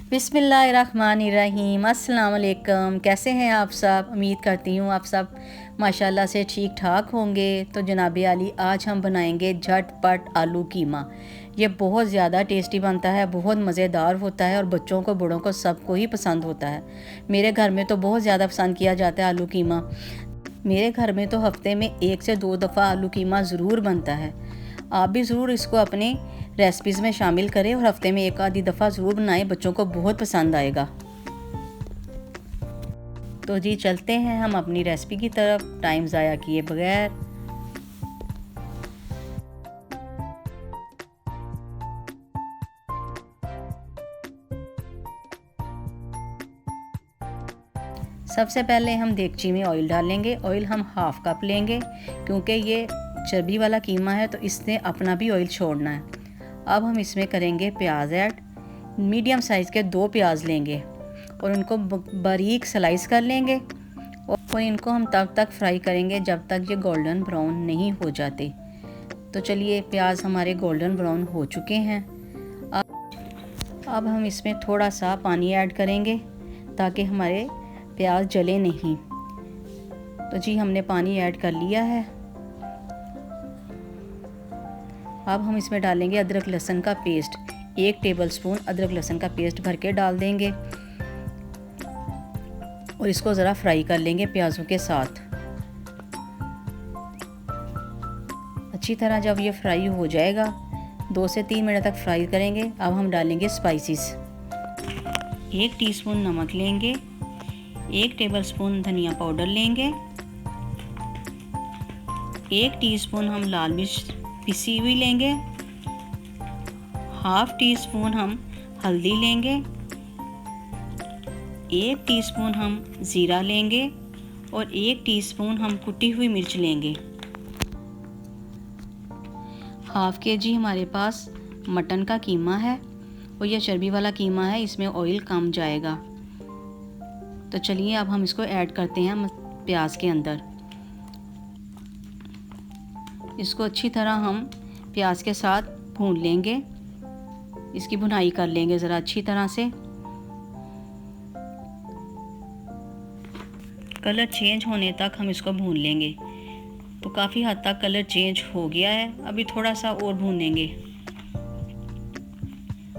बिस्मिल्लाहिर्रहमानिर्रहीम। अस्सलाम वालेकुम। कैसे हैं आप सब? उम्मीद करती हूँ आप सब माशाल्लाह से ठीक ठाक होंगे। तो जनाब आली, आज हम बनाएंगे झटपट आलू कीमा। ये बहुत ज़्यादा टेस्टी बनता है, बहुत मज़ेदार होता है और बच्चों को बूढ़ों को सबको ही पसंद होता है। मेरे घर में तो बहुत ज़्यादा पसंद किया जाता है आलू कीमा। मेरे घर में तो हफ्ते में 1 से 2 दफ़ा आलू कीमा ज़रूर बनता है। आप भी ज़रूर इसको अपने रेसिपीज़ में शामिल करें और हफ्ते में एक आधी दफ़ा ज़रूर बनाएं, बच्चों को बहुत पसंद आएगा। तो जी चलते हैं हम अपनी रेसिपी की तरफ, टाइम ज़ाया किए बगैर। सबसे पहले हम देगची में ऑयल डालेंगे। ऑयल हम हाफ़ कप लेंगे क्योंकि ये चर्बी वाला कीमा है तो इसने अपना भी ऑयल छोड़ना है। अब हम इसमें करेंगे प्याज ऐड। मीडियम साइज़ के 2 प्याज लेंगे और उनको बारीक स्लाइस कर लेंगे और इनको हम तब तक फ्राई करेंगे जब तक ये गोल्डन ब्राउन नहीं हो जाते। तो चलिए, प्याज हमारे गोल्डन ब्राउन हो चुके हैं। अब हम इसमें थोड़ा सा पानी ऐड करेंगे ताकि हमारे प्याज जले नहीं। तो जी हमने पानी ऐड कर लिया है। अब हम इसमें डालेंगे अदरक लहसुन का पेस्ट। 1 टेबलस्पून अदरक लहसुन का पेस्ट भर के डाल देंगे और इसको ज़रा फ्राई कर लेंगे प्याज़ों के साथ। अच्छी तरह जब ये फ्राई हो जाएगा 2 से 3 मिनट तक फ्राई करेंगे। अब हम डालेंगे स्पाइसेस। 1 टीस्पून नमक लेंगे, 1 टेबलस्पून धनिया पाउडर लेंगे, 1 टीस्पून हम लाल मिर्च पिसी हुई लेंगे, हाफ़ टीस्पून हम हल्दी लेंगे, 1 टीस्पून हम ज़ीरा लेंगे और 1 टीस्पून हम कुटी हुई मिर्च लेंगे। हाफ़ केजी हमारे पास मटन का कीमा है और यह चर्बी वाला कीमा है, इसमें ऑयल कम जाएगा। तो चलिए अब हम इसको ऐड करते हैं प्याज के अंदर। इसको अच्छी तरह हम प्याज के साथ भून लेंगे, इसकी भुनाई कर लेंगे ज़रा अच्छी तरह से। कलर चेंज होने तक हम इसको भून लेंगे। तो काफ़ी हद तक कलर चेंज हो गया है, अभी थोड़ा सा और भूनेंगे।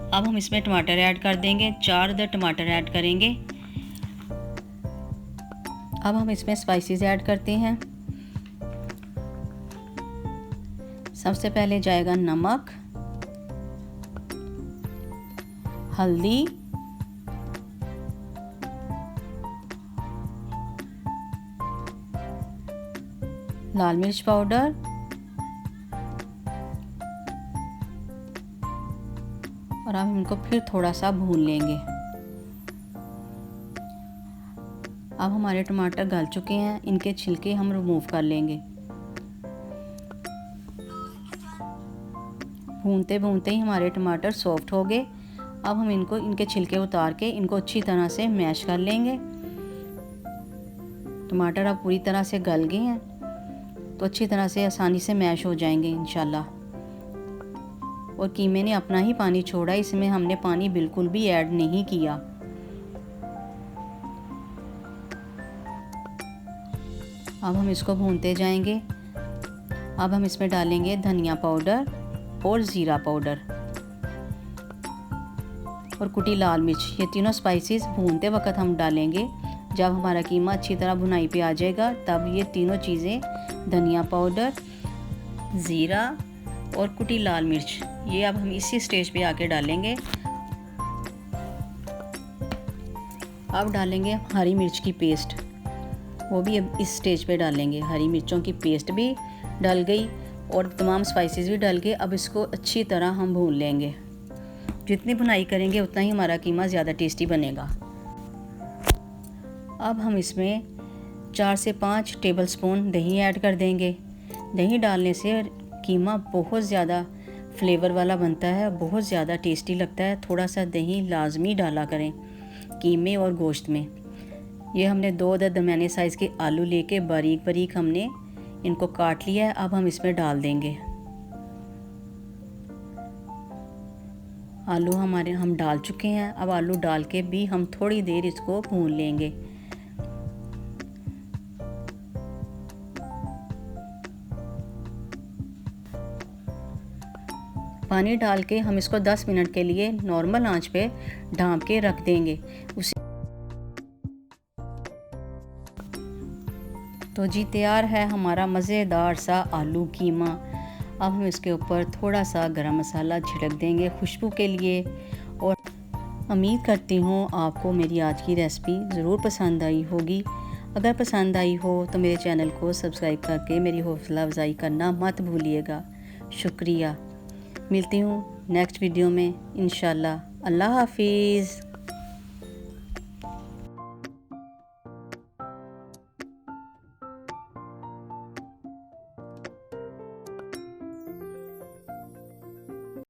अब हम इसमें टमाटर ऐड कर देंगे, 4 अदर टमाटर ऐड करेंगे। अब हम इसमें स्पाइसेस ऐड करते हैं। सबसे पहले जाएगा नमक, हल्दी, लाल मिर्च पाउडर और हम इनको फिर थोड़ा सा भून लेंगे। अब हमारे टमाटर गल चुके हैं, इनके छिलके हम रिमूव कर लेंगे। भूनते भूनते ही हमारे टमाटर सॉफ्ट हो गए। अब हम इनको इनके छिलके उतार के इनको अच्छी तरह से मैश कर लेंगे। टमाटर अब पूरी तरह से गल गए हैं तो अच्छी तरह से आसानी से मैश हो जाएंगे इंशाल्लाह। और कीमे ने अपना ही पानी छोड़ा, इसमें हमने पानी बिल्कुल भी ऐड नहीं किया। अब हम इसको भूनते जाएंगे। अब हम इसमें डालेंगे धनिया पाउडर और ज़ीरा पाउडर और कुटी लाल मिर्च। ये तीनों स्पाइसेस भूनते वक्त हम डालेंगे। जब हमारा कीमा अच्छी तरह भुनाई पे आ जाएगा तब ये तीनों चीज़ें, धनिया पाउडर, ज़ीरा और कुटी लाल मिर्च, ये अब हम इसी स्टेज पे आके डालेंगे। अब डालेंगे हरी मिर्च की पेस्ट, वो भी अब इस स्टेज पे डालेंगे। हरी मिर्चों की पेस्ट भी डल गई और तमाम स्पाइसेस भी डल गए। अब इसको अच्छी तरह हम भून लेंगे। जितनी भुनाई करेंगे उतना ही हमारा कीमा ज़्यादा टेस्टी बनेगा। अब हम इसमें 4 से 5 टेबलस्पून दही ऐड कर देंगे। दही डालने से कीमा बहुत ज़्यादा फ्लेवर वाला बनता है, बहुत ज़्यादा टेस्टी लगता है। थोड़ा सा दही लाजमी डाला करें कीमे और गोश्त में। ये हमने 2 अदद दरमियाने साइज़ के आलू लेके बारीक बारीक हमने इनको काट लिया है। अब हम इसमें डाल देंगे। आलू हमारे हम डाल चुके हैं। अब आलू डाल के भी हम थोड़ी देर इसको भून लेंगे। पानी डाल के हम इसको 10 मिनट के लिए नॉर्मल आंच पे ढाँप के रख देंगे। उसी तो जी तैयार है हमारा मज़ेदार सा आलू कीमा। अब हम इसके ऊपर थोड़ा सा गरम मसाला छिड़क देंगे खुशबू के लिए। और उम्मीद करती हूँ आपको मेरी आज की रेसिपी ज़रूर पसंद आई होगी। अगर पसंद आई हो तो मेरे चैनल को सब्सक्राइब करके मेरी हौसला अफजाई करना मत भूलिएगा। शुक्रिया। मिलती हूँ नेक्स्ट वीडियो में इंशाल्लाह। अल्लाह हाफिज़।